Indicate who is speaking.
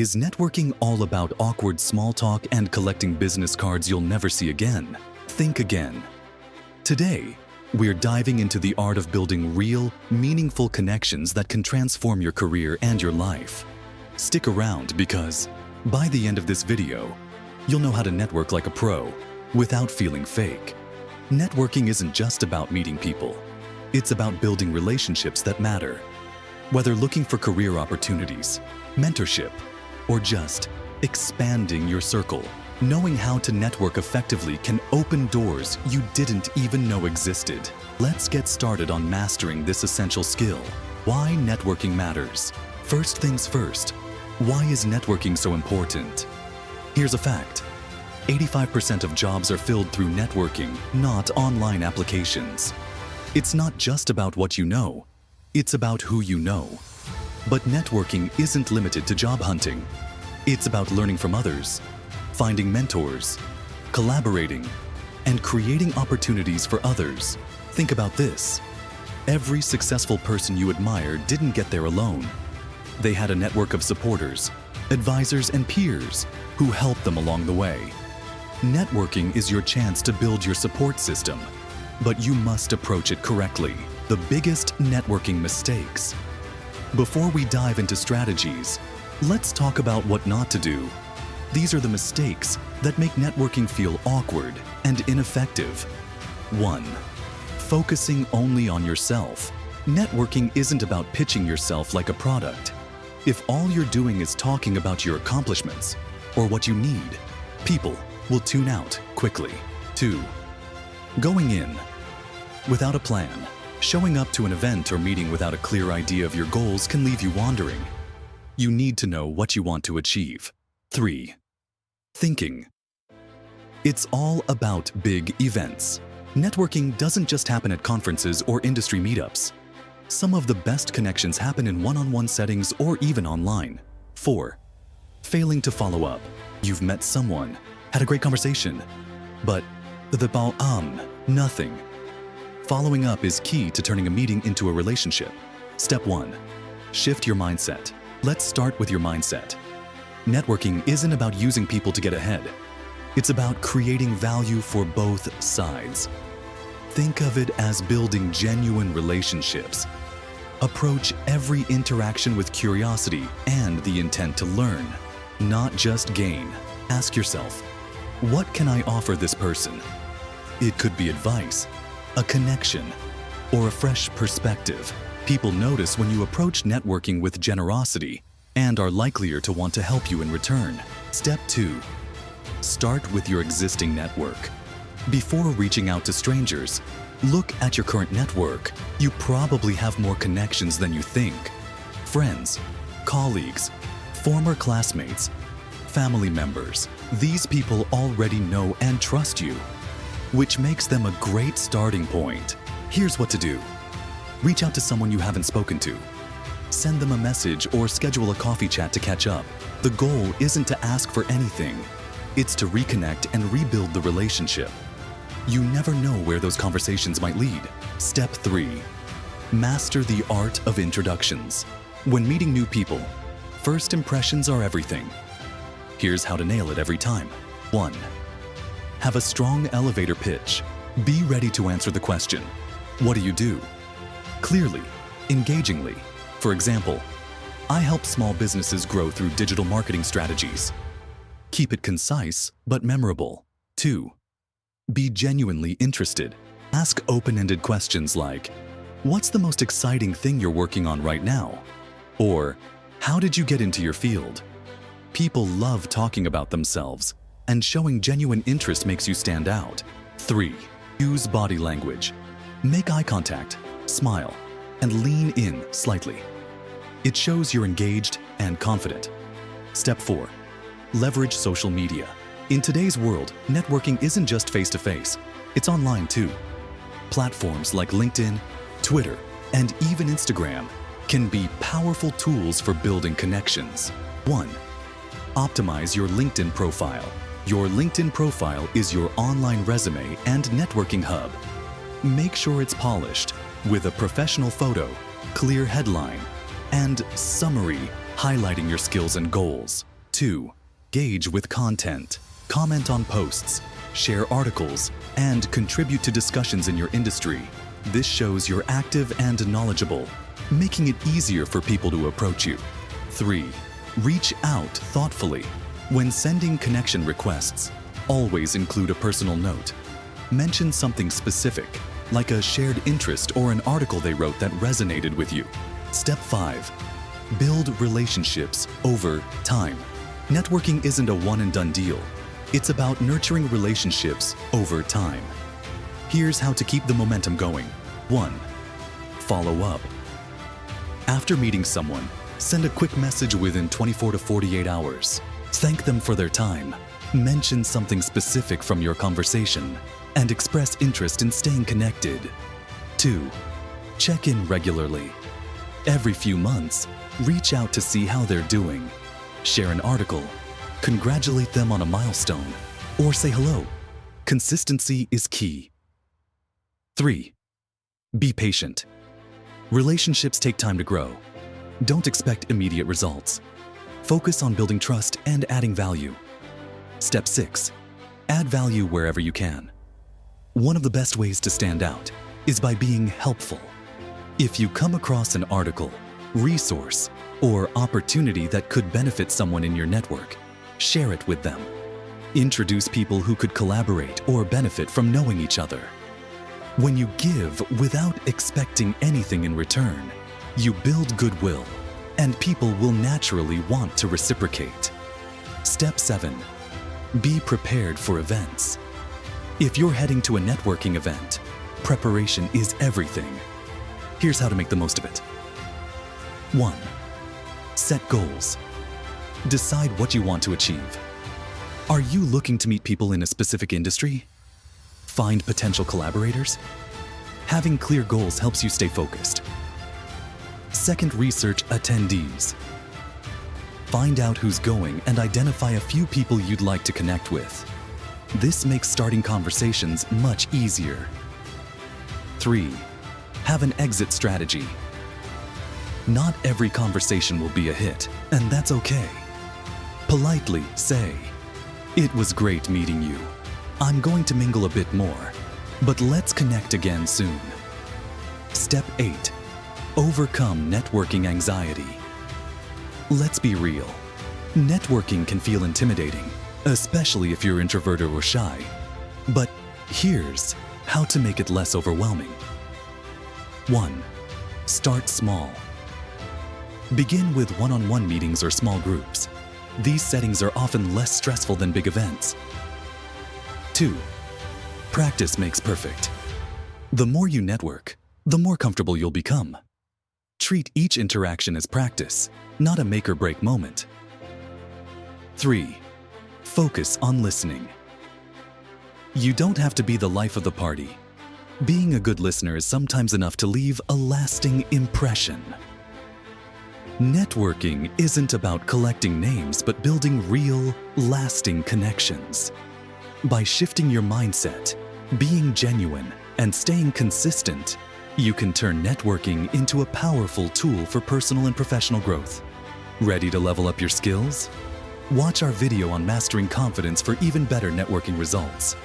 Speaker 1: Is networking all about awkward small talk and collecting business cards you'll never see again? Think again. Today, we're diving into the art of building real, meaningful connections that can transform your career and your life. Stick around because, by the end of this video, you'll know how to network like a pro without feeling fake. Networking isn't just about meeting people. It's about building relationships that matter. Whether looking for career opportunities, mentorship, or just expanding your circle, knowing how to network effectively can open doors you didn't even know existed. Let's get started on mastering this essential skill. Why networking matters. First things first, why is networking so important? Here's a fact. 85% of jobs are filled through networking, not online applications. It's not just about what you know, it's about who you know. But networking isn't limited to job hunting. It's about learning from others, finding mentors, collaborating, and creating opportunities for others. Think about this. Every successful person you admire didn't get there alone. They had a network of supporters, advisors, and peers who helped them along the way. Networking is your chance to build your support system, but you must approach it correctly. The biggest networking mistakes. Before we dive into strategies, let's talk about what not to do. These are the mistakes that make networking feel awkward and ineffective. 1. Focusing only on yourself. Networking isn't about pitching yourself like a product. If all you're doing is talking about your accomplishments or what you need, people will tune out quickly. 2. Going in without a plan. Showing up to an event or meeting without a clear idea of your goals can leave you wandering. You need to know what you want to achieve. 3. Thinking. It's all about big events. Networking doesn't just happen at conferences or industry meetups. Some of the best connections happen in one-on-one settings or even online. 4. Failing to follow up. You've met someone, had a great conversation, but nothing. Following up is key to turning a meeting into a relationship. Step 1. Shift your mindset. Let's start with your mindset. Networking isn't about using people to get ahead. It's about creating value for both sides. Think of it as building genuine relationships. Approach every interaction with curiosity and the intent to learn, not just gain. Ask yourself, what can I offer this person? It could be advice, a connection, or a fresh perspective. People notice when you approach networking with generosity and are likelier to want to help you in return. Step 2. Start with your existing network. Before reaching out to strangers, look at your current network. You probably have more connections than you think. Friends, colleagues, former classmates, family members. These people already know and trust you, which makes them a great starting point. Here's what to do. Reach out to someone you haven't spoken to. Send them a message or schedule a coffee chat to catch up. The goal isn't to ask for anything. It's to reconnect and rebuild the relationship. You never know where those conversations might lead. Step 3. Master the art of introductions. When meeting new people, first impressions are everything. Here's how to nail it every time. 1. Have a strong elevator pitch. Be ready to answer the question, what do you do? Clearly, engagingly. For example, I help small businesses grow through digital marketing strategies. Keep it concise but memorable. 2. Be genuinely interested. Ask open-ended questions like, what's the most exciting thing you're working on right now? Or, how did you get into your field? People love talking about themselves, and showing genuine interest makes you stand out. 3. Use body language. Make eye contact, smile, and lean in slightly. It shows you're engaged and confident. Step 4. Leverage social media. In today's world, networking isn't just face-to-face, it's online too. Platforms like LinkedIn, Twitter, and even Instagram can be powerful tools for building connections. 1. Optimize your LinkedIn profile. Your LinkedIn profile is your online resume and networking hub. Make sure it's polished with a professional photo, clear headline, and summary highlighting your skills and goals. 2. Gauge with content. Comment on posts, share articles, and contribute to discussions in your industry. This shows you're active and knowledgeable, making it easier for people to approach you. 3. Reach out thoughtfully. When sending connection requests, always include a personal note. Mention something specific, like a shared interest or an article they wrote that resonated with you. Step 5. Build relationships over time. Networking isn't a one-and-done deal. It's about nurturing relationships over time. Here's how to keep the momentum going. 1. Follow up. After meeting someone, send a quick message within 24 to 48 hours. Thank them for their time. Mention something specific from your conversation and express interest in staying connected. 2. Check in regularly. Every few months, reach out to see how they're doing. Share an article, congratulate them on a milestone, or say hello. Consistency is key. 3. Be patient. Relationships take time to grow. Don't expect immediate results. Focus on building trust and adding value. Step 6. Add value wherever you can. One of the best ways to stand out is by being helpful. If you come across an article, resource, or opportunity that could benefit someone in your network, share it with them. Introduce people who could collaborate or benefit from knowing each other. When you give without expecting anything in return, you build goodwill, and people will naturally want to reciprocate. Step 7. Be prepared for events. If you're heading to a networking event, preparation is everything. Here's how to make the most of it. 1. Set goals. Decide what you want to achieve. Are you looking to meet people in a specific industry? Find potential collaborators? Having clear goals helps you stay focused. 2nd, research attendees. Find out who's going and identify a few people you'd like to connect with. This makes starting conversations much easier. 3. Have an exit strategy. Not every conversation will be a hit, and that's okay. Politely say, "It was great meeting you. I'm going to mingle a bit more, but let's connect again soon." Step 8. Overcome networking anxiety. Let's be real. Networking can feel intimidating, especially if you're introverted or shy. But here's how to make it less overwhelming. 1. Start small. Begin with one-on-one meetings or small groups. These settings are often less stressful than big events. 2. Practice makes perfect. The more you network, the more comfortable you'll become. Treat each interaction as practice, not a make-or-break moment. 3. Focus on listening. You don't have to be the life of the party. Being a good listener is sometimes enough to leave a lasting impression. Networking isn't about collecting names, but building real, lasting connections. By shifting your mindset, being genuine, and staying consistent, you can turn networking into a powerful tool for personal and professional growth. Ready to level up your skills? Watch our video on mastering confidence for even better networking results.